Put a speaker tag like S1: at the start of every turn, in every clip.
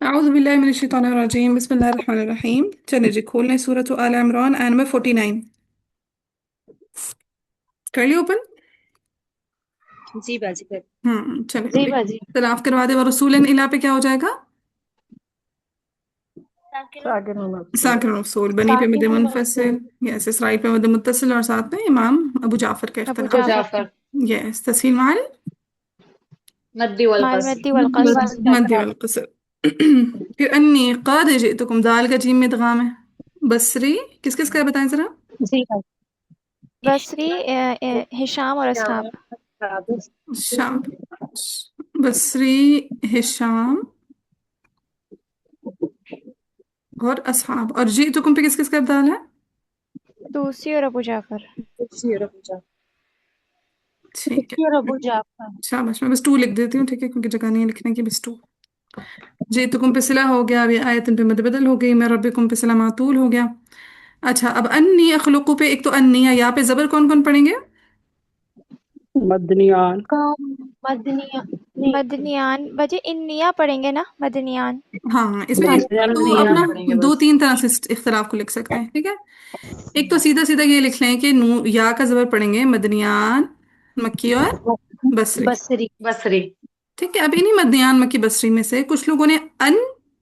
S1: أعوذ بالله من الشيطان الرجيم بسم الله الرحمن الرحيم चलिए जी खोल लें सूरत आल इमरान आयत नंबर 49 कर लिया ओपन।
S2: जी बाजी कर। जी
S1: चलिए
S2: बाजी।
S1: तलाफ करवा दे व रसूलन इला पे क्या हो जाएगा।
S3: साकिन और मकसूर।
S1: साकिन रसूल बनी पे मद
S2: साकिन और
S1: मुनफसिल।
S2: मकसूर।
S1: यस इसराइल पे मद मुत्तसिल और साथ में इमाम अबू जाफर का
S4: अबू
S2: अबू
S1: इख्तिलाफ।
S4: जाफर
S2: जाफर।
S1: यस तस्हील माल
S2: मद्दी वल
S4: माल
S2: कस्र।
S4: मद्दी वल कस्र।
S1: मद वल क़स्र। फिर अन्नी क़द जिअतुकुम दाल का जीम में इदगाम है। बसरी किस किस का है बताएं जरा।
S2: जी बाजी।
S4: बसरी हिशाम और असहाब।
S1: शाम बसरी हिशाम और असहाब और जी तुकुम पे किस किस का इब्दाल है।
S4: तूसी और अबू जाफर।
S2: जी और अबू जाफर।
S1: ठीक
S2: और
S1: है
S2: अबू जाफर।
S1: शाबाश मैं बस टू लिख देती हूँ ठीक है क्योंकि जगह नहीं है लिखने की बस टू। जी तुकुम पे सिला हो गया अभी आयतन पे मद बदल हो गई मैं रब्बिकुम पे सिला मातूल हो गया। अच्छा अब अन्नी अखलुकु पे एक तो अन्नी है यहाँ पे जबर कौन कौन पढ़ेंगे।
S3: मदनियान।
S2: मदनिया नहीं।
S4: मदनियान बजे इन्निया पढ़ेंगे ना मदनियान।
S1: हाँ इसमें
S2: हाँ
S1: तो
S2: मदनिया
S1: अपना
S2: पढ़ेंगे
S1: दो
S2: बस।
S1: तीन तरह से इस इख्तिलाफ को लिख सकते हैं ठीक है। एक तो सीधा सीधा ये लिख लें कि नू या का जबर पढ़ेंगे मदनियान मक्की और बसरी।
S2: बसरी बसरी।
S1: ठीक है अब इन्हीं मदनियान मक्की बसरी में से कुछ लोगों ने अन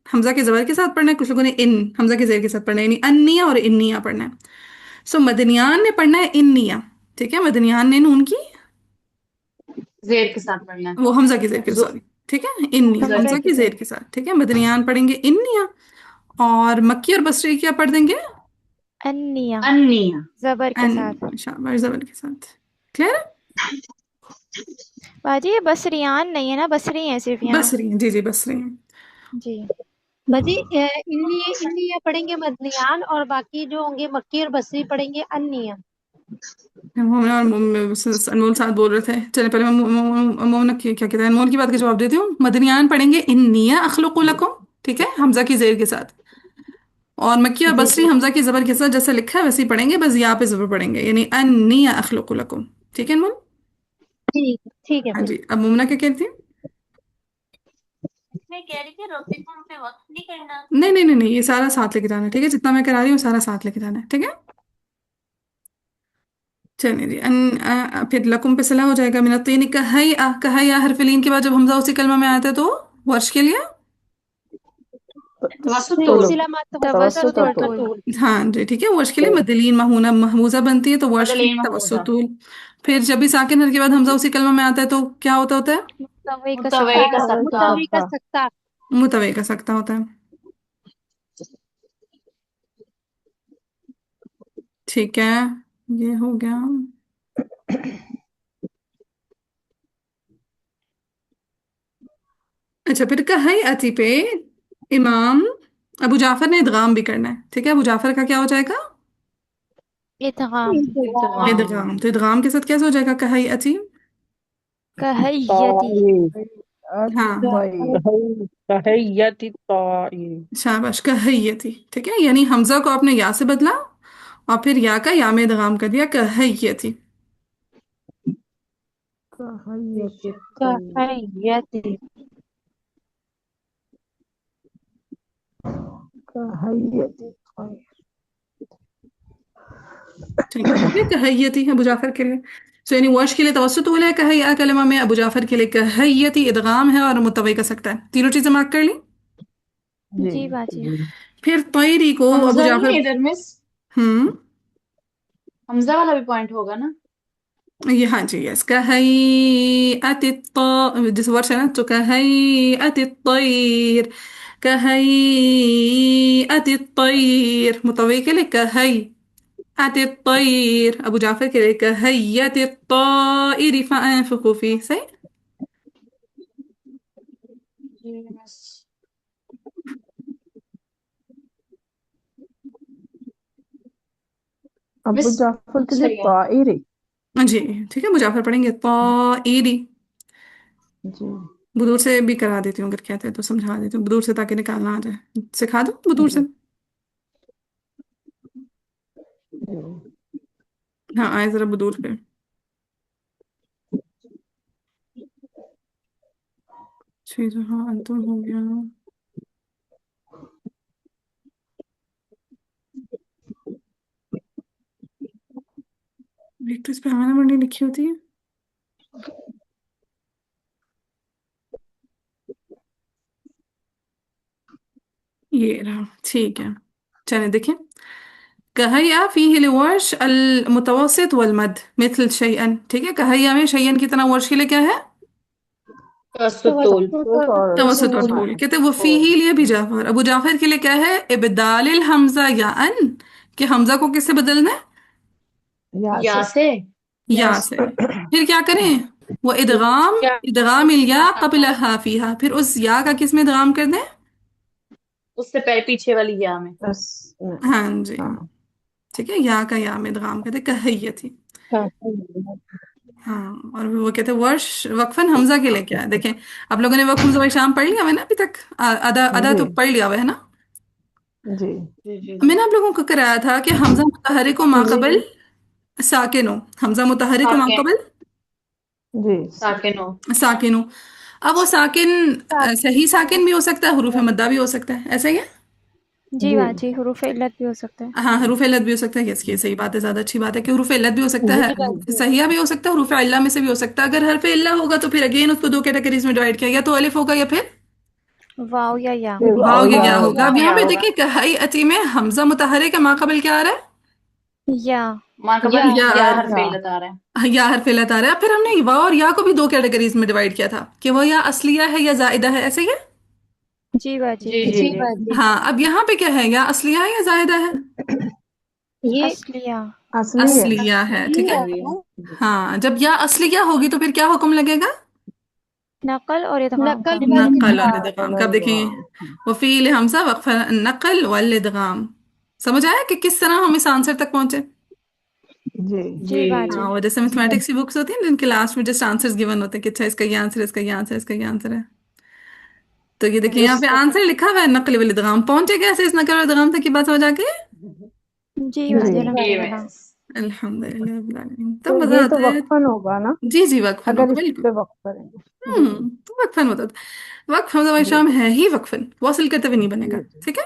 S1: हमजा के जबर के साथ पढ़ना है कुछ लोगों ने इन हमजा के जेर के साथ पढ़ना है यानी अन्निया और इन्निया पढ़ना है। सो मदनियान ने पढ़ना है इन्निया। ठीक है मदनियान ने नून की
S2: जेर के साथ पढ़ना है।
S1: वो हमजा की जेर के
S2: जो
S1: सॉरी ठीक है इन्निया
S2: हमजा
S4: हमजा
S1: हमजा
S2: के
S4: की
S1: की
S2: साथ।
S4: जेर।
S1: जेर के साथ ठीक है मदनियान पढ़ेंगे इन्निया। और मक्की और बसरी क्या पढ़ देंगे।
S4: अन्निया
S2: अन्निया।
S4: जबर के साथ।
S1: अन शाबाश जबर के साथ। क्लियर है।
S4: बाजी ये बसरियान नहीं है ना बसरी है सिर्फ यहाँ।
S1: बसरी जी जी बसरी
S4: जी।
S2: बजी इन्निया पढ़ेंगे मदनियान और बाकी जो होंगे मक्की और बसरी पढ़ेंगे अन्निया।
S1: मोमन और अनमोल साथ बोल रहे थे चले पहले मैं मोमन की क्या कहते हैं अनमोल की बात का जवाब देती हूँ मदनियान पढ़ेंगे इन्निया अखलुकु लकुम। ठीक है हमजा की जेर के साथ। और मक्की और
S2: जी
S1: बसरी
S2: जी।
S1: हमजा की जबर के साथ जैसे लिखा है वैसे ही पढ़ेंगे बस यहाँ पे जबर पढ़ेंगे यानी अन्निया अखलुकु लकुम। ठीक है अनमोल।
S2: ठीक है
S1: हाँ
S2: फिर।
S1: जी अब मोमना क्या कहती है।
S2: मैं कह रही थी रब्बिकुम पे वक्त नहीं करना।
S1: नहीं नहीं नहीं नहीं ये सारा साथ लेके जाना है ठीक है जितना मैं करा रही हूँ सारा साथ लेके जाना है ठीक है। चलिए जी फिर लकुम पे सला हो जाएगा मिनत तीन कहैया हरफिलीन के बाद जब हमजा उसी कलमा में आता है तो वर्ष के लिए।
S3: तोलो।
S2: सिला मात
S4: तवसुत
S3: तवस्सुत
S4: और
S3: और
S2: का
S3: तोल।
S4: तूल।
S2: तूल।
S1: हाँ जी ठीक है वर्ष के लिए मदलीन महूना महमूजा बनती है तो वर्ष के
S2: मदलीन
S1: लिए
S2: महमूदा।
S1: तवस्सुतुल। फिर जब भी साकिन हर के बाद हमजा उसी कलमा में आता है तो क्या होता है।
S4: मुतव्वे का
S2: मुतवई का
S4: सकता।
S3: तवे का
S2: सकता। मुतवी का
S3: सकता।
S2: सकता।
S1: मुतवे का सकता होता है। ठीक है ये हो गया। अच्छा फिर कहैअती पे इमाम अबू जाफर ने इदगाम भी करना है ठीक है अबू जाफर का क्या हो जाएगा।
S4: इदगाम।
S2: इंतजाम।
S1: इदगाम तो इदगाम के साथ कैसे हो जाएगा कहैअती।
S4: कहयती।
S3: ताई।
S1: हाँ
S3: ताई। तहय्यति ताई।
S1: शाबाश कहैयती ठीक है यानी हमजा को आपने या से बदला और फिर या का या में इदगाम कर दिया कहैयती।
S3: तहय्यति ताई।
S2: कहयति।
S3: तहय्यति ताई।
S1: ठीक है हो गया कहैयती अबू जाफर के लिए। सो यानी वर्ष के लिए तवस्सुत है कहैया कलमा में अबू जाफर के लिए कहैयती इदगाम है और मुतवई कर सकता है तीनों चीजें मार्क कर ली।
S3: जी।
S4: जी बाजी।
S1: फिर तैरी को अबू
S2: हमजा नहीं है
S1: जाफर।
S2: इधर मिस।
S1: हम्म
S2: हमजा वाला भी पॉइंट होगा ना।
S1: ये हाँ जी यस कहैयती जिस वर्ष है ना तो कहैयती तैर कहैयती तैर मुतवई के लिए कहैयती الطير أبو جعفر كده كهيئة الطائر فأنفخوا فيه सही।
S2: जी मिस।
S3: अबू
S2: मिस
S3: जाफर के लिए
S2: सही है।
S3: ताइरी।
S1: जी ठीक है मुजाफर पढ़ेंगे ताइरी।
S3: जी।
S1: बुदूर से भी करा देती हूँ अगर कहते हैं तो समझा देती हूँ बुदूर से ताकि निकालना आ जाए सिखा दो बुदूर से।
S3: जी। जी।
S1: हाँ आए जरा बुदूर पे। हाँ अंतुम हो गया। एक तो इस पे आना मंडी लिखी होती है। ये रहा, ठीक है। चलें देखें। कहैया फीही लिवर्श अल मुतवस्सित वल मद मिथल शैअन, ठीक है। कहैया में शैअन की तरह वर्श के लिए क्या है?
S3: तवसुत और
S1: तवसुत और तूल। कहते हैं वो फीही लिए भी जाफर। अबू जाफर के लिए क्या है? इबदालिल हमजा या अन, कि हमजा को किससे बदलना है?
S3: या
S5: या
S3: से।
S5: से
S1: या से। फिर क्या करें? वो इदगाम, इदगाम इल या क़ब्लहा फीहा, फिर उस या का किस में इदगाम कर दें?
S5: उससे पीछे वाली या में।
S3: बस
S1: हाँ जी,
S3: हाँ
S1: ठीक है। या का या में इदगाम करते कहैयती। हाँ, और वो कहते हैं वर्ष वक्फन हमजा के लिए क्या है? देखें, आप लोगों ने वक्फ हमजा शाम पढ़ लिया है ना अभी तक? आधा आधा
S3: जी
S1: तो पढ़ लिया हुआ है ना?
S3: जी
S5: जी जी
S1: मैंने आप लोगों को कराया था कि हमजा मुतहर्रिक व माक़बल साकिन हो। हमजा मुतहर्रिक व
S5: साकिन
S1: माक़बल
S3: जी
S5: साकिन हो।
S1: साकिन हो। अब वो साकिन सही साकिन भी हो सकता है, हरूफ मद्दा भी हो सकता है, ऐसा ही है?
S4: जी
S3: जी
S4: बाजी, हुरूफ इल्लत भी हो सकता है।
S1: हाँ, हरूफ इल्लत भी हो सकता है। यस, ये सही बात है, ज्यादा अच्छी बात है कि हरूफ इल्लत भी हो सकता है, सहिया भी हो सकता है, हरूफ इल्ला में से भी हो सकता है। अगर हरफ इल्ला होगा तो फिर अगेन उसको दो कैटेगरीज में डिवाइड किया गया, तो अलिफ होगा या फिर
S4: वाव या या।
S3: फिर
S1: वाव या या
S3: होगा।
S1: होगा। अब यहाँ
S5: या
S1: पे
S5: होगा।
S1: देखिए कहाई अती में हमजा मुतहर्रिक का माक़बल क्या आ रहा है?
S4: या
S5: माँ कबल
S1: या।
S5: या हर्फ इल्लत आ रहा है।
S1: या हरफ इल्लत आ रहा है। फिर हमने वाव और या को भी दो कैटेगरीज में डिवाइड किया था कि वो या असलिया है या जायदा है, ऐसे ही है?
S4: जी बाजी।
S5: जी जी जी।
S1: हाँ, अब यहाँ पे क्या है? या असलिया है या जायदा है?
S2: ये
S4: असलिया।
S3: असली है।
S1: असलिया है, ठीक है। हाँ, जब या असलिया होगी तो फिर क्या हुक्म लगेगा?
S4: नकल और इदगाम का।
S2: नकल वाली
S1: नकल और
S3: नकल
S1: इदगाम।
S3: और
S1: कब देखेंगे?
S3: इदगाम।
S1: वो फील हमजा वक्फ नकल वल इदगाम। समझ आया कि किस तरह हम इस आंसर तक पहुंचे?
S3: जी
S4: जी
S5: जी
S1: हाँ,
S4: बाजी।
S1: वो जैसे मैथमेटिक्स की बुक्स होती हैं ना, जिनके लास्ट में जस्ट आंसर्स गिवन होते हैं कि अच्छा इसका ये आंसर है, इसका ये आंसर है, इसका ये आंसर है। तो ये देखिए यहाँ पे आंसर लिखा हुआ है नकल वल इदगाम। पहुंचे कैसे इस नकल और इदगाम तक की बात समझ आ गई?
S4: जी
S3: जी
S4: बाजी,
S5: जी
S4: अल्हम्दुलिल्लाह।
S5: मिस।
S1: अल्हम्दुलिल्लाह रब्बिल आलमीन। तो
S3: तो
S1: मजा
S3: ये तो
S1: आता है।
S3: वक्फन होगा ना,
S1: जी जी, वक्फन
S3: अगर
S1: होगा
S3: इस
S1: बिल्कुल।
S3: पे वक्फ करेंगे। जी
S1: तो वक्फन होता था। वक्फ हमजा
S3: जी
S1: शाम है ही वक्फन, वासिल करते हुए नहीं बनेगा,
S3: जी जी
S1: ठीक है।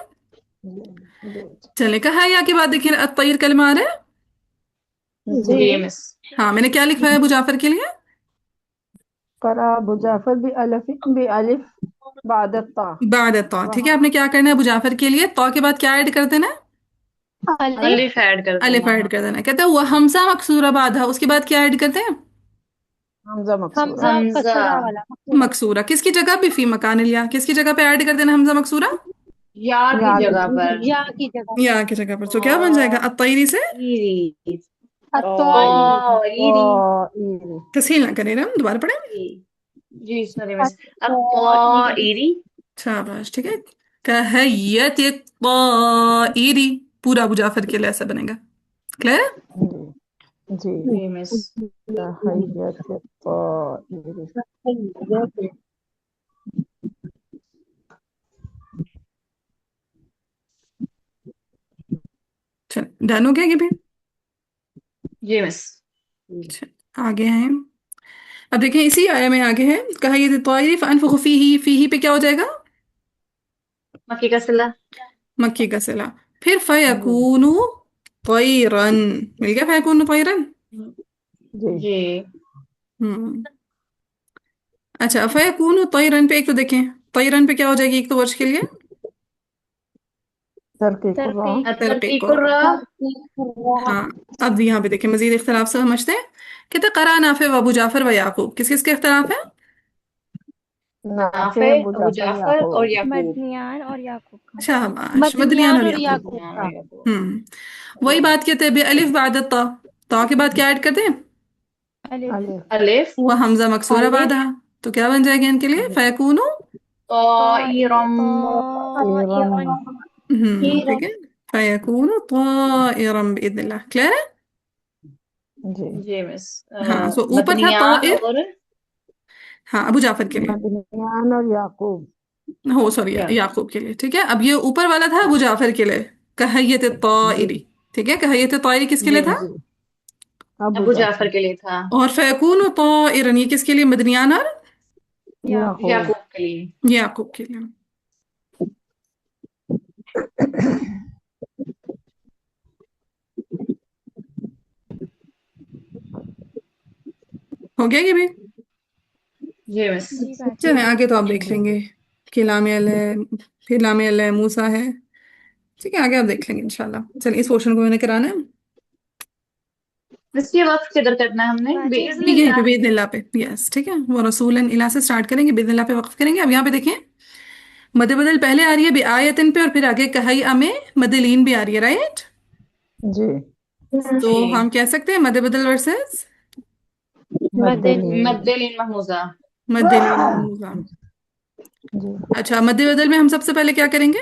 S3: जी जी
S1: चले, कहा है या के बाद देखिए अत्तैर कलमा आ रहा है।
S3: जी।
S5: जी मिस।
S1: हाँ, मैंने क्या लिखवाया अबू जाफर के लिए?
S3: करा अबू जाफर भी अलिफ बाद ता।
S1: बाद तौ, ठीक है।
S3: वहाँ
S1: आपने क्या करना है अबू जाफर के लिए? तौ के बाद क्या ऐड कर देना है?
S2: अलिफ
S5: अलिफ ऐड कर
S1: अलिफ
S5: देना।
S1: ऐड कर देना है। कहता है वो हमजा मकसूरा बाद है, उसके बाद क्या ऐड करते हैं?
S3: हमजा मकसूरा।
S2: हमजा
S5: हमजा
S2: कसरा वाला
S1: मकसूरा। किसकी जगह पे? फी मकान या, किसकी जगह पे ऐड कर देना हमजा मकसूरा?
S5: या की
S3: या
S5: जगह पर।
S2: या की जगह
S1: या की जगह पर। तो क्या बन जाएगा?
S5: और
S1: अत्तैरी से
S5: ईरी।
S2: अत्तौइरी
S5: और ईरी।
S3: ईरी।
S1: तस्हील ना करें, हम दोबारा पढ़ें।
S5: जी सॉरी मिस। अब
S2: अत्तौइरी
S5: ईरी।
S1: शाबाश, ठीक है। कहयत तैरी, पूरा अबू जाफर के लिए ऐसा बनेगा। क्लियर है?
S3: जी जी।
S5: जी मिस।
S3: तहय्यत ईरी।
S1: चल, डन हो गया ये भी।
S5: जी मिस।
S1: चल, आगे हैं। अब देखें इसी आया में आगे है, कहयत तैरी फअनफुखु फीही। फीही पे क्या हो जाएगा?
S5: मक्की का सिला।
S1: मक्की का सिला। फिर फयकूनु तैरन। मिल गया फयकूनु तैरन।
S3: जी
S5: जी
S1: हम्म। अच्छा, फयकूनु तैरन पे एक तो देखें, तैरन पे क्या हो जाएगी एक तो वर्ष के लिए?
S3: तरके कुर्रा।
S4: तरकीब।
S1: तरकीब
S5: तरकीकुर।
S1: हाँ। अब यहाँ पे देखें मजीद इख्तलाफ से समझते हैं। कहते करा नाफे व अबू जाफर व याकूब। किस किस के इख्तलाफ है?
S3: नाफे
S5: नाफे
S3: अबू
S5: अबू
S3: जाफर
S5: जाफर और
S3: याकूब।
S5: याकूब।
S4: मदनियान और याकूब का।
S1: शाबाश, मदनियान
S2: मदनियान
S1: और
S2: और
S1: याकूब।
S2: याकूब
S5: ध्यान
S2: का
S5: रखो।
S1: वही बात कहते हैं बेअलिफ बाद ता। ता के बाद क्या ऐड करते हैं?
S4: अलिफ।
S3: अलिफ।
S5: अलिफ।
S1: हुआ हमजा मकसूरा
S2: अलिफ
S1: बादा। तो क्या बन जाएगा इनके लिए? फयकूनु।
S5: ताइरम।
S3: ताइरन।
S1: ठीक है। फयकूनु ताइरम बिइज़्निल्लाह। क्लियर है?
S3: जी।
S5: जी मिस।
S1: हाँ, सो ऊपर था
S5: मदनियान
S1: ताइर।
S5: और
S1: हाँ, अबू जाफर के लिए।
S3: मदनियान और याकूब।
S1: हो सॉरी,
S5: याकूब।
S1: याकूब के लिए, ठीक है। अब ये ऊपर वाला था अबू जाफर के लिए, कहयत
S3: जी
S1: ताइरी। ठीक है, कहयत ताइरी किसके लिए
S5: जी
S1: था?
S5: मिस।
S3: जी। अबू
S5: अबू जाफर
S3: जाफर।
S5: के लिए था।
S1: और फयकूनु ताइरन ये किसके लिए? मदनियान और
S4: याकूब।
S3: याकूब।
S5: याकूब के लिए।
S1: याकूब के लिए। हो गया ये भी?
S5: जी मिस।
S4: जी बाजी।
S1: चलें आगे तो आप देख लेंगे कि लामियल है, फिर लामियल है, मूसा है। ठीक है, आगे आप देख लेंगे इंशाल्लाह। चलिए इस पोर्शन को मैंने कराना है।
S5: इसके वक्त किधर करना है हमने?
S4: बाजी
S1: यहीं पे
S5: बेइज़्निल्लाह।
S1: बेइज़निल्लाह पे, यस ठीक है, वो रसूलन इला से स्टार्ट करेंगे, बेइज़निल्लाह पे वक्फ करेंगे। अब यहाँ पे देखें, मद बदल पहले आ रही है आयतन पे, और फिर आगे कहाई में मदलीन भी आ रही है, राइट?
S3: जी।
S1: तो
S5: जी।
S1: हम कह सकते हैं मद बदल वर्सेस
S3: मद्दलीन।
S5: मद्देलीन महमूजा।
S1: मदलीन महमूजा।
S3: जी।
S1: अच्छा, मद बदल में हम सबसे पहले क्या करेंगे?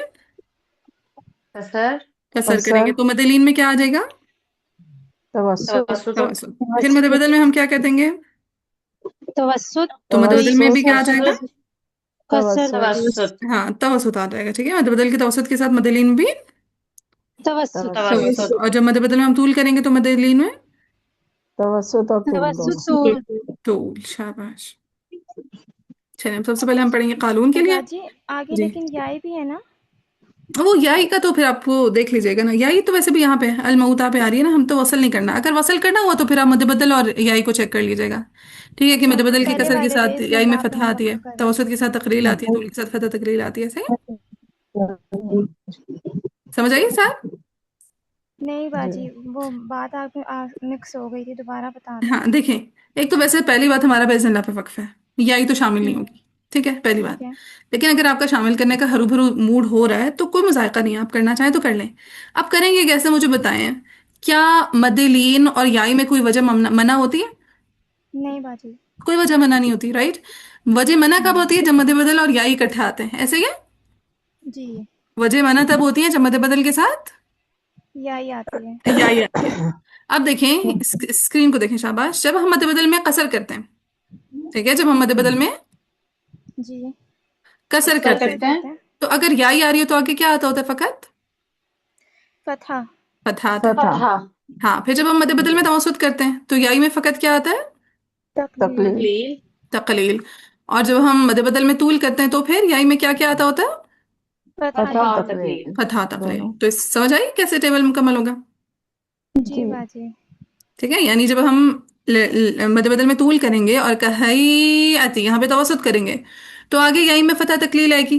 S5: कसर।
S1: कसर करेंगे,
S3: कसर।
S1: तो मदलीन में क्या आ जाएगा?
S3: तवस्सुत।
S5: तवसुत।
S1: तवसुत। फिर मद बदल में हम क्या कह देंगे?
S2: तवस्सुत।
S1: तो मद बदल में भी क्या आ जाएगा?
S5: तवसुत।
S2: कसर।
S5: तवसुत।
S1: हाँ, तवसुत आ जाएगा। ठीक है, मद बदल के तवसुत के साथ मदलीन भी
S2: तवस्सुत।
S3: तवस्सुत।
S1: तवसुत। और जब मद बदल में हम तूल करेंगे तो मदलीन में
S3: तवस्सुत और तूल
S2: तवस्सुत
S3: दोनों।
S2: तूल।
S1: तूल। शाबाश। चलिए, अब सबसे पहले हम पढ़ेंगे कानून के लिए।
S4: बाजी आगे
S1: जी,
S4: लेकिन याई भी है ना?
S1: वो याई का तो फिर आपको देख लीजिएगा ना, याई तो वैसे भी यहाँ पे अलमऊता पे आ रही है ना, हम तो वसल नहीं करना। अगर वसल करना हुआ तो फिर आप मद्दबदल और याई को चेक कर लीजिएगा। ठीक है, कि
S4: हाँ तो
S1: मद्दबदल की
S4: पहले
S1: कसर के
S4: वाले
S1: साथ याई में
S4: बेइज़्निल्लाह पे
S1: फतहा
S4: हम
S1: आती है,
S4: वक्फ कर
S1: तवसुत
S4: लेंगे।
S1: के साथ तकलील आती है, तूल के साथ फतह तकलील आती है। सही? समझ आइए सर?
S4: नहीं
S3: जी।
S4: बाजी, वो बात आप मिक्स हो गई थी, दोबारा बता दें।
S1: हाँ देखें, एक तो वैसे पहली बात हमारा बेज़िल्ला पे वक्फ है, याई तो शामिल नहीं
S4: हम्म,
S1: होगी। ठीक है, पहली
S4: ठीक
S1: बात।
S4: है।
S1: लेकिन अगर आपका शामिल करने का हरू भरू मूड हो रहा है तो कोई मजायका नहीं है, आप करना चाहें तो कर लें। आप करेंगे कैसे, मुझे बताएं। क्या मदलीन और याई में कोई वजह मना होती है?
S4: नहीं बाजी।
S1: कोई वजह मना नहीं होती, राइट? वजह मना कब होती है? जब मद बदल और याई इकट्ठे आते हैं, ऐसे ही है।
S4: जी
S1: वजह मना तब होती है जब मद बदल के साथ
S4: याई आती है।
S1: याई आती है। अब देखें, स्क्रीन को देखें, शाबाश। जब हम मद बदल में कसर करते हैं, ठीक है, जब हम मद बदल में
S4: जी
S1: कसर
S5: कसर
S1: करते
S4: कसर
S1: हैं,
S5: करते हैं।
S4: करते हैं।
S1: तो अगर याई आ रही हो तो आगे क्या आता होता है? फकत
S4: फतहा।
S1: फतहा आता है।
S3: फतह।
S5: फतहा।
S1: हाँ, फिर जब हम मद बदल में तवसुत करते हैं तो याई में फकत क्या आता है?
S4: तकलील।
S3: तकलील।
S5: तकलील।
S1: तकलील। और जब हम मद बदल में तूल करते हैं तो फिर याई में क्या क्या आता होता है?
S4: फतहा
S5: फतहा
S3: फतह
S5: और
S4: तकलील।
S5: तकलील।
S3: तकलील।
S1: फतहा तकलील।
S3: दोनों।
S1: तो इस समझ आई कैसे टेबल मुकम्मल होगा?
S4: जी
S3: जी।
S4: बाजी।
S1: ठीक है, यानी जब हम मद बदल में तूल करेंगे और कहई अति यहाँ पे तवसुत करेंगे तो आगे याई में फतह तकलील आएगी।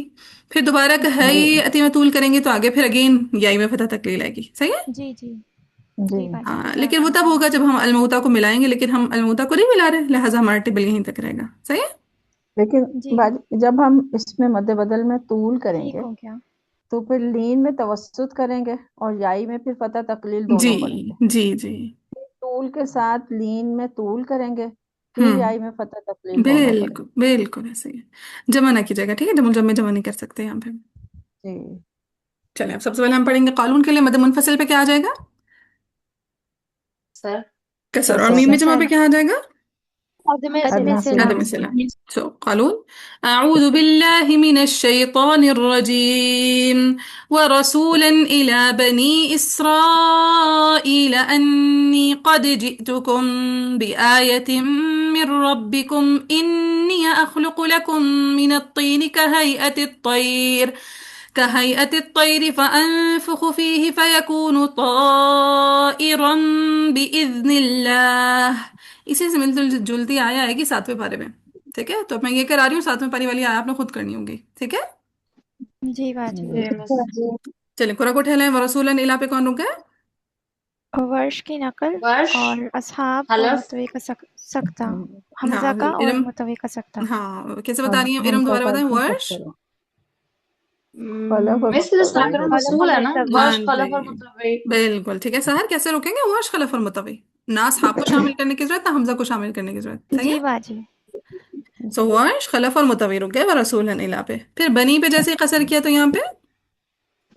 S1: फिर दोबारा
S3: जी।
S1: कहई अति में तूल करेंगे तो आगे फिर अगेन याई में फतह तकलील आएगी। सही है?
S4: जी जी
S3: जी।
S4: जी बाजी,
S1: हाँ, लेकिन वो
S4: जज़ाकल्लाह
S1: तब
S4: खैर।
S1: होगा जब हम अलमौता को मिलाएंगे, लेकिन हम अलमौता को नहीं मिला रहे, लिहाजा हमारा टेबल यहीं तक रहेगा। सही है?
S3: लेकिन
S4: जी
S3: जब हम इसमें मद्दे बदल में तूल
S4: ठीक
S3: करेंगे
S4: हो गया।
S3: तो फिर लीन में तवस्सुत करेंगे और याई में फिर फतह तकलील
S1: जी
S3: दोनों पढ़ेंगे।
S1: जी जी।
S3: तूल के साथ लीन में तूल करेंगे, फिर याई में
S1: हम्म,
S3: फतह तकलील दोनों पढ़ेंगे।
S1: बिल्कुल बिल्कुल ऐसे ही है। जमा ना कीजिएगा, ठीक है, जब जब में जमा नहीं कर सकते यहाँ पे।
S3: जी।
S1: चलिए, अब सबसे पहले हम पढ़ेंगे कानून के लिए मद मुनफसिल पे क्या आ जाएगा?
S5: सर।
S1: कसर। और
S3: कसर।
S1: मीम में जमा पे
S4: कसर।
S1: क्या आ जाएगा?
S2: अदम
S4: अदम
S2: सिला।
S4: सिला।
S1: عدم السلام. So قالون أعوذ بالله من الشيطان الرجيم ورسولا إلى بني إسرائيل أني قد جئتكم بآية من ربكم إني أخلق لكم من الطين كهيئة الطير فأنفخ فيه فيكون طائرا بإذن الله. इसी से मिलती जुलती आया आएगी सातवें पारे में। ठीक है, तो अब मैं ये करा रही हूँ, सातवें पारी वाली आया आपने खुद करनी होगी। ठीक है,
S4: जी बाजी।
S3: जी।
S5: जी मिस।
S1: चलिए, कुरा को ठहले व रसूलन इला पे कौन रुका है?
S4: वर्ष की नकल
S5: वर्ष।
S4: और असहाब और
S5: हलफ।
S4: मुतवी का सकता।
S1: हाँ
S4: हमजा का और
S1: इरम।
S4: मुतवी का सकता।
S1: हाँ, कैसे बता
S3: हम
S1: रही हूँ? इरम
S3: हमजा
S1: दोबारा
S3: का
S1: बताएं।
S3: अर्थ
S1: वर्ष।
S3: सकते हो। खलफ और
S5: मिस जो साकिर और
S3: मुतव्वि।
S2: खलफ
S5: मौसूल है ना,
S2: मुस्तवी।
S1: हाँ
S5: वर्ष
S1: जी,
S5: खलफ और मुतव्वी।
S1: बिल्कुल ठीक है। सहर कैसे रोकेंगे? वर्ष खलफ और मुतवी। ना असहाब को शामिल करने की जरूरत, ना हमजा को शामिल करने की जरूरत। सही
S4: जी
S1: है?
S4: बाजी।
S1: सो वर्ष खलफ और मुतवी रुक गए व रसूलन इला पे। फिर बनी पे जैसे ही कसर किया तो यहाँ पे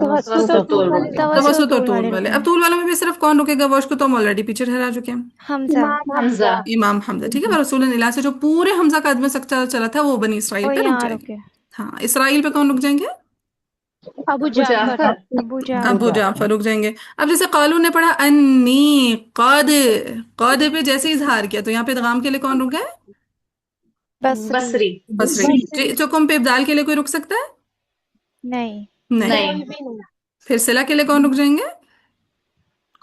S2: तवस्सुत
S3: तवस्सुत
S2: और
S3: और
S2: तूल
S3: तूल
S2: वाले
S3: वाले।
S2: रुक गए।
S4: तवसुत
S1: तवसुत और
S4: तूल
S1: तूल
S4: वाले
S1: वाले।
S4: रुके
S1: अब
S4: हैं।
S1: तूल वालों में भी सिर्फ कौन रुकेगा? वर्ष को तो हम ऑलरेडी पीछे ठहरा चुके हैं,
S4: हमजा।
S2: इमाम
S5: हमजा।
S2: हमजा।
S1: इमाम हमजा। ठीक है, रसूलन इला से जो पूरे हमजा का अदम सख्त चला था वो बनी इसराइल
S4: वो
S1: पे रुक
S4: यहाँ
S1: जाएंगे।
S4: रुके।
S1: हाँ, इसराइल पे कौन रुक जाएंगे?
S2: अबू
S5: अबू
S2: जाफर।
S5: जाफर।
S4: अबू
S3: अबू
S1: अबू
S4: जाफर।
S1: जाफर
S3: जाफर।
S1: रुक जाएंगे। अब जैसे कालू ने पढ़ा अन्नी कद, कद पे जैसे ही इजहार किया तो यहाँ पे इदगाम के लिए कौन रुका है?
S4: बसरी।
S5: बसरी।
S1: बसरी। चुकुम पे इब्दाल के लिए कोई रुक सकता है?
S4: नहीं।
S1: नहीं।
S5: नहीं।
S2: कोई भी नहीं।
S1: फिर सिला के लिए कौन रुक जाएंगे?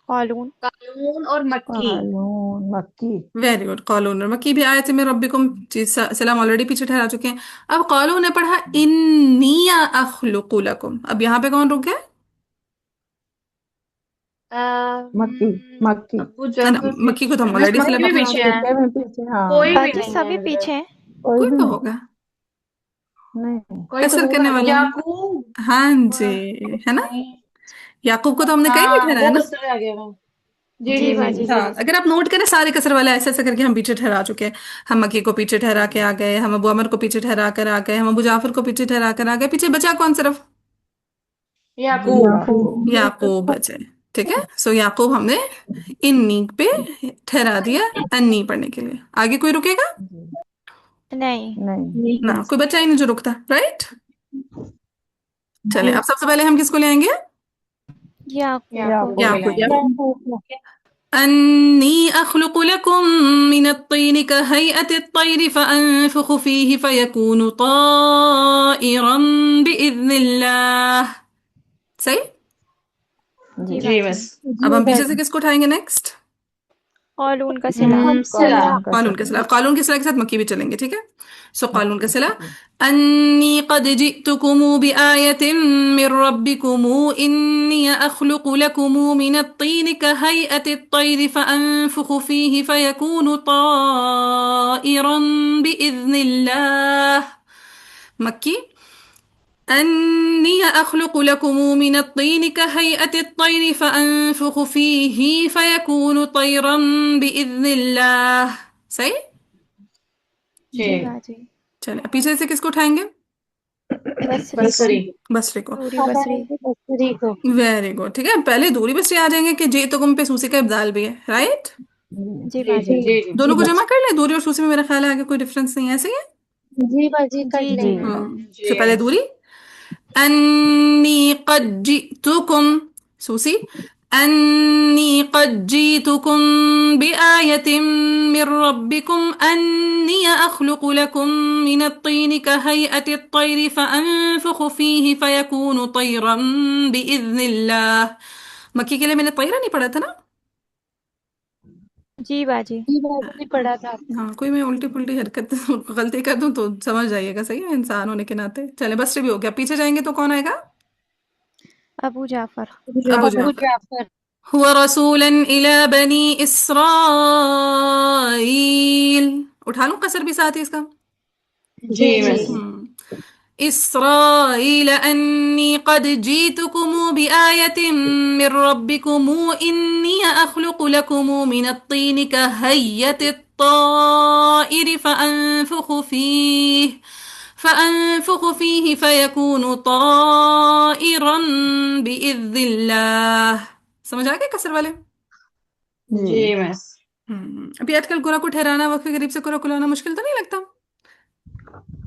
S4: कॉलून।
S5: कानून और मक्की।
S3: कालून। मक्की।
S1: Very good. कौलून और मक्की भी आए थे में रब्बिकुम जी, सलाम ऑलरेडी पीछे ठहरा चुके हैं। अब कौलून ने पढ़ा इन्नी अखलुकु लकुम। अब यहाँ पे कौन रुक गया?
S3: मक्की। मक्की।
S5: अबू
S1: है ना,
S5: जाफर
S1: मक्की को तो
S5: पीछे,
S1: हम
S5: बस
S1: ऑलरेडी
S5: मक्की
S1: सिलेबस
S5: भी
S1: में
S5: पीछे
S1: पढ़ा
S5: है,
S3: मक्के में पीछे, हाँ।
S5: कोई भी
S4: बाकी
S5: नहीं है
S4: सभी
S5: इधर।
S4: पीछे हैं।
S3: कोई
S1: कोई
S3: भी
S1: तो
S3: नहीं।
S1: होगा,
S3: नहीं।
S5: कोई तो
S1: कसर
S5: होगा,
S1: करने वाला है।
S5: याकूब।
S1: हाँ जी,
S5: वाह,
S1: है ना।
S5: नहीं।
S1: याकूब को तो हमने कहीं नहीं
S5: हाँ
S1: ठहराया
S5: वो
S1: ना।
S5: कसर आ गया वो। जी
S4: जी
S5: जी जी
S4: बाजी।
S5: जी।
S1: हाँ, अगर आप नोट करें सारे कसर वाले ऐसे ऐसे करके हम पीछे ठहरा चुके हैं। हम मक्की को पीछे ठहरा के आ गए, हम अबू अमर को पीछे ठहरा कर आ गए, हम अबू जाफर को पीछे ठहरा कर आ गए। पीछे बचा कौन सिर्फ?
S5: याकूब।
S3: याकूब।
S1: याकूब बचे। ठीक है, सो याकूब हमने इन्नी पे ठहरा दिया अन्नी पढ़ने के लिए। आगे कोई रुकेगा?
S3: जी।
S4: नहीं।
S3: नहीं।
S1: ना, कोई बच्चा ही नहीं जो रुकता, राइट। चले,
S2: जी।
S1: अब सबसे पहले हम किसको ले आएंगे?
S4: याकूब को।
S5: याकूब को
S3: याकूब।
S1: याकूब।
S5: मिलाएंगे।
S1: أني أخلق لكم من الطين كهيئة الطير فأنفخ فيه فيكون طائرا بإذن الله. सही।
S4: जी
S3: जी।
S5: जी
S4: बाजी।
S5: बस।
S1: अब
S2: जी
S1: हम पीछे से
S2: बाजी।
S1: किसको उठाएंगे नेक्स्ट?
S4: कौलून का सिला।
S5: सिला।
S3: कानून का
S1: कानून के
S3: सर।
S1: सिला। कानून के सिला के साथ मक्की भी चलेंगे, ठीक है। सो कानून का सिला।
S3: जी।
S1: अन्नी कद जितुकुमु बिआयतिन मिर रब्बिकुमु इन्नी अखलुकु लकुमु मिन अत्तीन कहैअति अत्तैर फअनफुखु फीहि फयकूनु ताइरन बिइज़्निल्लाह। मक्की। أني أخلق لكم من الطين كهيئة الطير فأنفخ فيه فيكون طيرا بإذن الله. सही।
S4: जी
S5: ठीक।
S4: बाजी।
S1: चलिए, पीछे से किसको उठाएंगे?
S4: बसरी को।
S5: बसरी।
S1: बसरे को।
S4: दूरी बसरी।
S2: बसरी को।
S1: वेरी गुड, ठीक है। पहले दूरी बसरे आ जाएंगे कि जे तो गुम पे सूसी का इब्दाल भी है, राइट।
S3: जी।
S4: जी
S5: जी जी
S4: बाजी।
S5: जी जी।
S1: दोनों को जमा
S2: बस।
S1: कर ले, दूरी और सूसी में मेरा ख्याल है आगे कोई डिफरेंस नहीं है, ऐसे ही है।
S2: जी बाजी कर
S4: जी जी।
S2: लेंगे।
S1: सो
S5: जी।
S1: पहले दूरी। أني قد جئتكم سوسي أني قد جئتكم بآية من ربكم أني أخلق لكم من الطين كهيئة الطير فأنفخ فيه فيكون طيرا بإذن الله. मक्की के लिए मैंने طيرا नहीं पढ़ा था ना।
S4: जी बाजी।
S2: जी बाजी पढ़ा था।
S1: हाँ, कोई मैं उल्टी पुल्टी हरकत गलती कर दूं तो समझ जाइएगा, सही है, इंसान होने के नाते। चले, बस भी हो गया। पीछे जाएंगे तो कौन आएगा?
S4: अबू जाफर।
S1: अबू
S2: अबू
S1: जाफर।
S2: जाफर।
S1: هو रसूलन इला बनी इसराइल। उठा लूं कसर भी साथ ही इसका?
S5: जी
S2: जी जी।
S5: बस।
S1: إسرائيل أني قد جئتكم بآية من ربكم إني أخلق لكم من الطين كهيئة الطائر فأنفخ فيه فيكون طائرا بإذن الله. समझ आ गए कसर वाले?
S5: जी
S3: जी।
S5: बस।
S1: अभी आजकल कुरा को ठहराना, वक्त के करीब से कुरा को लाना मुश्किल तो नहीं लगता?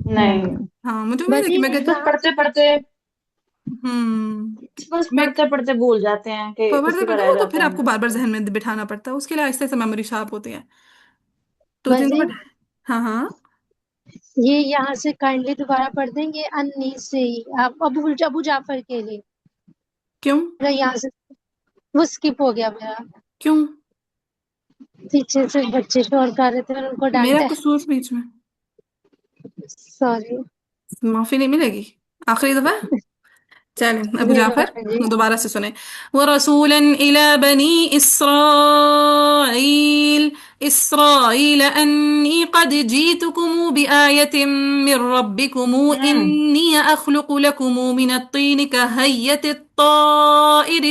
S5: नहीं,
S3: नहीं।
S1: हाँ, मुझे उम्मीद है कि
S2: बाजी
S1: मैं
S5: बस
S2: यहाँ
S5: पढ़ते पढ़ते,
S1: हम्म
S5: बस
S1: मैं
S5: पढ़ते पढ़ते भूल जाते हैं कि
S1: पढ़ते
S5: किसी का
S1: पढ़ते
S5: रह
S1: वो तो
S5: जाता
S1: फिर
S5: है
S1: आपको बार बार
S5: हमें।
S1: जहन में बिठाना पड़ता है, उसके लिए आहिस्ते से मेमोरी शार्प होती है। 2 3
S2: बाजी
S1: दफा। हाँ हाँ।
S2: ये यहाँ से काइंडली दोबारा पढ़ देंगे अन्नी से ही आप अबू जाफर के लिए।
S1: क्यों?
S2: मेरा यहाँ से वो स्किप हो गया मेरा।
S1: क्यों?
S2: पीछे से बच्चे शोर कर रहे थे और उनको
S1: मेरा
S2: डांटा है।
S1: कसूर बीच में?
S2: सॉरी।
S1: माफी नहीं मिलेगी? आखिरी दफा। चलें, अबू
S2: जी
S1: जाफर
S2: बाजी।
S1: दोबारा से सुने। वो रसूलन इला बनी इसराइल इसराइल अन्नी कद जीतुकुमु बिआयतिन मिर रब्बिकुमु इन्नी अखलुकु लकुमु मिन अत्तीन कहय्यति الطائر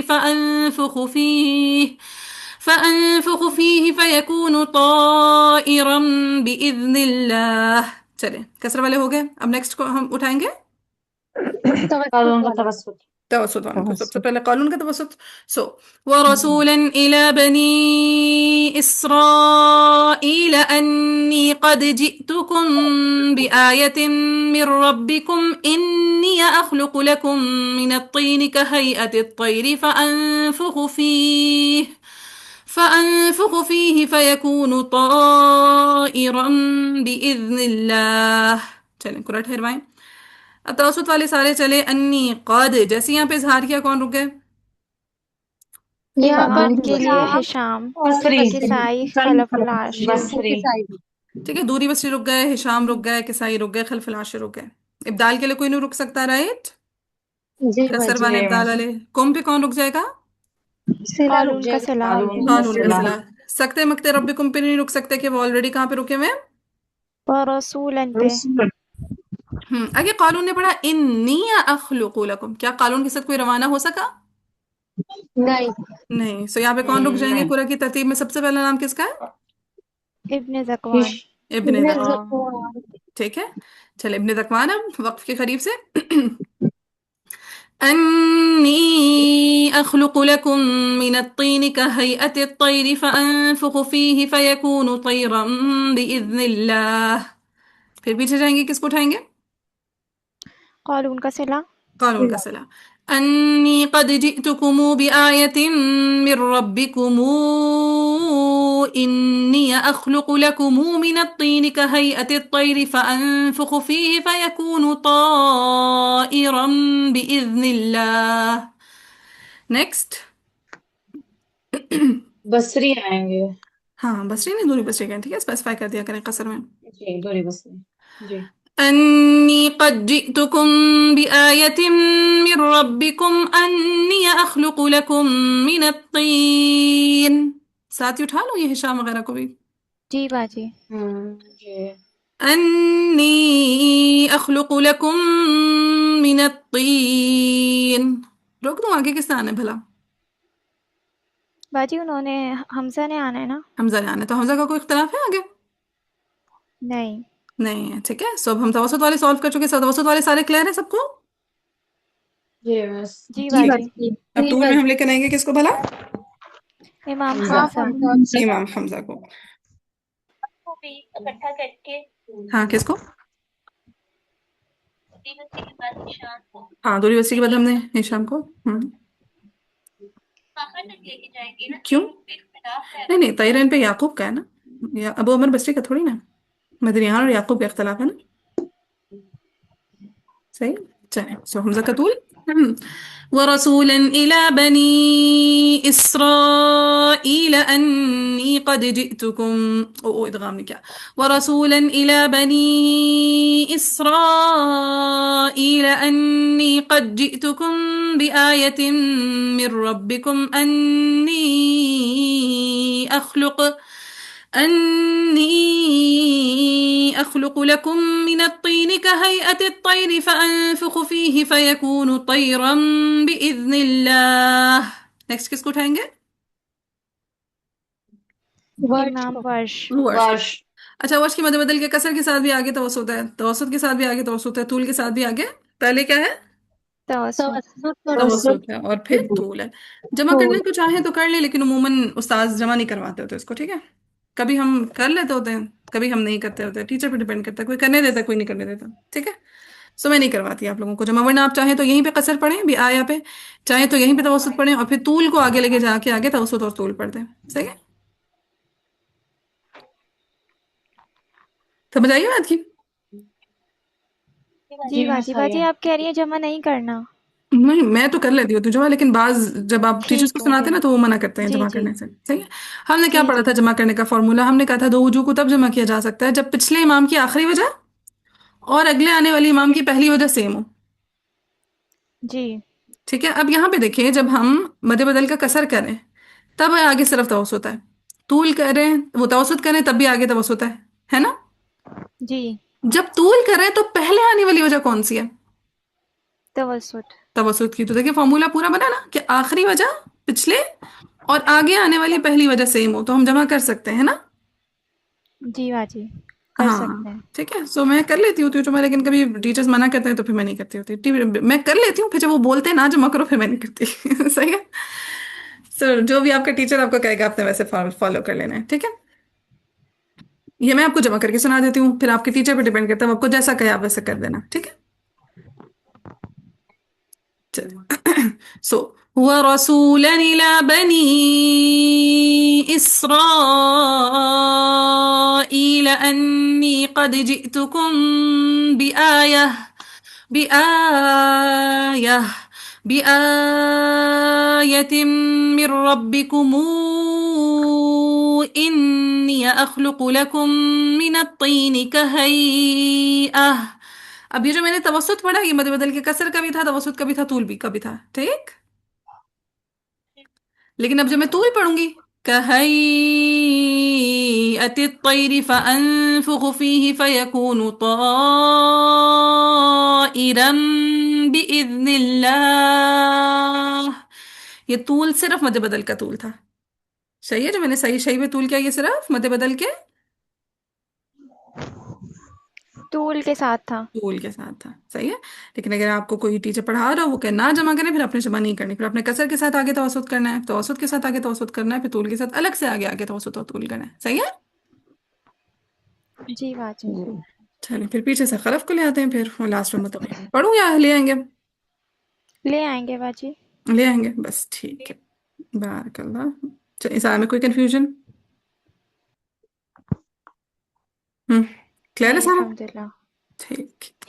S1: فأنفخ فيه فيكون طائرا بإذن الله. चले, कसर वाले हो गए। अब नेक्स्ट को हम उठाएंगे
S2: तवक्कुल
S5: कानून का
S2: वाला।
S5: तवस्सुत।
S1: तवसुत वालों को। सबसे
S3: तवस्सुत।
S1: पहले कानून का तवसुत। सो ورسولا إلى بني إسرائيل أني قد جئتكم بآية من ربكم إني أخلق لكم من الطين كهيئة الطير فأنفخ فيه فيكون طائرا بإذن الله. चलें, कुरा ठहरवाएं। अब तवसुत वाले सारे चले। अन्नी कद, जैसे यहाँ पे इजहार किया कौन रुक गए?
S2: यहाँ पर
S4: बाद के लिए
S2: हिसाम
S4: हिशाम,
S5: बसरी
S4: किसाई, खलफ अल-आश।
S5: बसरी
S1: ठीक है, दूरी बसरी रुक गए, हिशाम रुक गए, किसाई रुक गए, खल्फ अल-आश रुक गए। इब्दाल के लिए कोई नहीं रुक सकता, राइट?
S2: जी
S1: कसर
S2: बाजी।
S1: वाले
S5: जी
S1: इब्दाल
S5: मिस
S1: वाले। कुम पे कौन रुक जाएगा?
S2: सिला रुक
S4: कालून का
S2: जाएगा।
S4: सिला।
S5: कानून का
S1: कानून का
S5: सिला
S1: सिला। सकते मकते रब्बिकुम पे नहीं रुक सकते कि वो ऑलरेडी कहाँ पे रुके हुए हैं?
S4: और रसूलन पे।
S1: आगे कानून ने पढ़ा इन्नी अखलुकु लकुम, क्या कानून के साथ कोई रवाना हो सका?
S2: नहीं।
S1: नहीं। सो यहाँ पे कौन रुक जाएंगे?
S5: नहीं
S1: कुरआ की तरतीब में सबसे पहला नाम किसका है?
S4: इब्न ज़कवान।
S5: हिश
S1: इब्ने
S2: इब्ने
S1: ज़कवान।
S2: ज़कवान।
S1: ठीक है, चल इब्ने ज़कवान अब वक्फ के करीब से। أني أخلق لكم من الطين كهيئة الطير فأنفخ فيه فيكون طيرا بإذن الله. फिर पीछे जाएंगे, किसको उठाएंगे?
S4: कालून का सिला।
S1: قالوا الكسلة. أني قد جئتكم بآية من ربكم إني أخلق لكم من الطين كهيئة الطير فأنفخ فيه فيكون طائرا بإذن الله. Next.
S5: बसरी आएंगे।
S1: हाँ, बसरी नहीं, दूरी बसरी का, ठीक है, स्पेसिफाई कर दिया करें कसर में।
S5: जी दूरी बसरी जी।
S1: أني قد جئتكم بآية من ربكم أني أخلق لكم من الطين. साथ ही उठा लो ये हिशाम वगैरह को भी।
S4: जी बाजी।
S5: जी
S1: أني أخلق لكم من الطين। रोक दूं, आगे किसने आना है भला?
S4: बाजी उन्होंने हमजा ने आना है ना?
S1: हमजा ने आना है, तो हमजा का कोई इख्तलाफ है आगे?
S4: नहीं।
S1: नहीं है, ठीक है। सो अब हम तवसत वाले सॉल्व कर चुके हैं, तवसत वाले सारे क्लियर है सबको?
S5: जी मिस
S4: जी
S2: जी
S4: बाजी।
S2: बाजी।
S1: अब
S2: जी
S1: टूल में हम
S2: बाजी।
S1: लेकर आएंगे किसको भला?
S4: इमाम
S5: हमजा
S4: हमजा।
S1: इमाम हमजा को। हाँ, किसको? हाँ, दूरी वसी के बाद हमने हिशाम को। क्यों? नहीं नहीं, तैरन पे याकूब का है ना, या अबू अमर बसरी का थोड़ी ना। मदनियान और याकूब का इख्तलाफ है ना। सही। चलिए, सो हमजा का तूल। ورسولا إلى بني إسرائيل أني قد جئتكم إدغام نكا. ورسولا إلى بني إسرائيل أني قد جئتكم بآية من ربكم أني أخلق لكم من الطين كهيئة الطير فأنفخ فيه فيكون طيرا بإذن الله. नेक्स्ट किसको उठाएंगे?
S2: वर्ष
S4: इमाम
S2: को।
S4: वर्ष।
S1: वर्ष।
S5: वर्ष
S1: अच्छा, वर्ष की मद बदल के कसर के साथ भी आगे तवसुत है, तवसुत के साथ भी आगे तवसुत है, तूल के साथ भी आगे। पहले क्या है?
S4: तवस्सुत।
S2: तवस्सुत और
S1: तवसुत है और फिर तूल है। जमा
S2: तूल।
S1: करने को चाहे तो कर ले, लेकिन उमूमन उस्ताद जमा नहीं करवाते होते इसको, ठीक है। कभी हम कर लेते होते हैं, कभी हम नहीं करते होते, टीचर पे डिपेंड करता है, कोई करने देता है, कोई नहीं करने देता, ठीक है। सो मैं नहीं करवाती आप लोगों को जमा, वरना आप चाहे तो यहीं पे कसर पढ़ें भी आया पे, चाहे तो यहीं पे तवसुत पढ़ें और फिर तूल को आगे लेके जाके आगे तवसुत और तूल पढ़ दें। सही है, समझ आइए बात की?
S4: जी
S5: मिस
S4: बाजी।
S5: सही
S4: बाजी
S5: है।
S4: आप कह रही हैं जमा नहीं करना?
S1: नहीं, मैं तो कर लेती हूँ जमा, लेकिन बाज जब आप टीचर्स
S4: ठीक
S1: को
S4: है
S1: सुनाते हैं
S4: फिर।
S1: ना तो वो मना करते हैं
S4: जी
S1: जमा
S4: जी।
S1: करने से। सही है। हमने क्या
S4: जी
S1: पढ़ा
S4: जी।
S1: था जमा करने का फॉर्मूला? हमने कहा था दो वजू को तब जमा किया जा सकता है जब पिछले इमाम की आखिरी वजह और अगले आने वाले इमाम की पहली वजह सेम हो।
S4: जी
S1: ठीक है। अब यहाँ पे देखिए, जब हम मद बदल का कसर करें तब आगे सिर्फ तवसुत है, तूल करें वो तवसुत करें तब भी आगे तवसुत है ना।
S4: जी।
S1: जब तूल करें तो पहले आने वाली वजह कौन सी है?
S4: तवस्सुत।
S1: तवसुत की। तो देखिए फॉर्मूला पूरा बना ना कि आखिरी वजह पिछले और आगे आने वाली पहली वजह सेम हो तो हम जमा कर सकते हैं ना।
S4: जी बाजी कर सकते
S1: हाँ,
S4: हैं।
S1: ठीक है। सो मैं कर लेती हूँ जमा, लेकिन कभी टीचर्स मना करते हैं तो फिर मैं नहीं करती होती। मैं कर लेती हूँ, फिर जब वो बोलते हैं ना जमा करो फिर मैं नहीं करती। सही है। सो जो भी आपका टीचर आपको कहेगा आपने वैसे फॉलो कर लेना है, ठीक है। ये मैं आपको जमा करके सुना देती हूँ, फिर आपके टीचर पे डिपेंड करता है, वो आपको जैसा कहे आप वैसे कर देना, ठीक है। चलिए। सो ورسولا إلى بني إسرائيل أني قد جئتكم بآية بِآيَةٍ مِّن رَّبِّكُمْ إِنِّي أَخْلُقُ لَكُم مِّنَ الطِّينِ كَهَيْئَةٍ. اب یہ جو میں نے توسط پڑھا یہ مد بدل کے کسر کا بھی تھا، توسط کا بھی تھا، طول بھی کا بھی تھا، ٹھیک؟ لیکن اب جب میں طول پڑھوں گی كهيئة الطير فأنفخ فيه فيكون طائرا بإذن الله، یہ طول صرف مد بدل کا طول تھا. صحیح ہے جو میں نے صحیح میں طول کیا، یہ صرف مد بدل کے
S4: طول کے ساتھ تھا.
S1: طول کے ساتھ تھا. صحیح ہے. لیکن اگر آپ کو کوئی ٹیچر پڑھا رہا ہو وہ کہ نہ جمع کریں، پھر اپنے جمع نہیں کرنی، پھر اپنے کسر کے ساتھ آگے توسط کرنا ہے، توسط کے ساتھ آگے توسط کرنا ہے، پھر طول کے ساتھ الگ سے آگے توسط اور طول کرنا ہے. صحیح ہے.
S4: جی باجی.
S3: جی
S1: چلیں پھر پیچھے سے خلف کو لے آتے ہیں، پھر وہ لاسٹ میں متغیر پڑھوں یا لے آئیں گے؟
S4: لے آئیں گے باجی.
S1: لے آئیں گے، بس ٹھیک ہے. بارک اللہ. چلیں اس آیت میں کوئی کنفیوژن؟ کلیئر ہے
S4: نہیں
S1: سارا؟
S4: الحمد للہ.
S1: ٹھیک.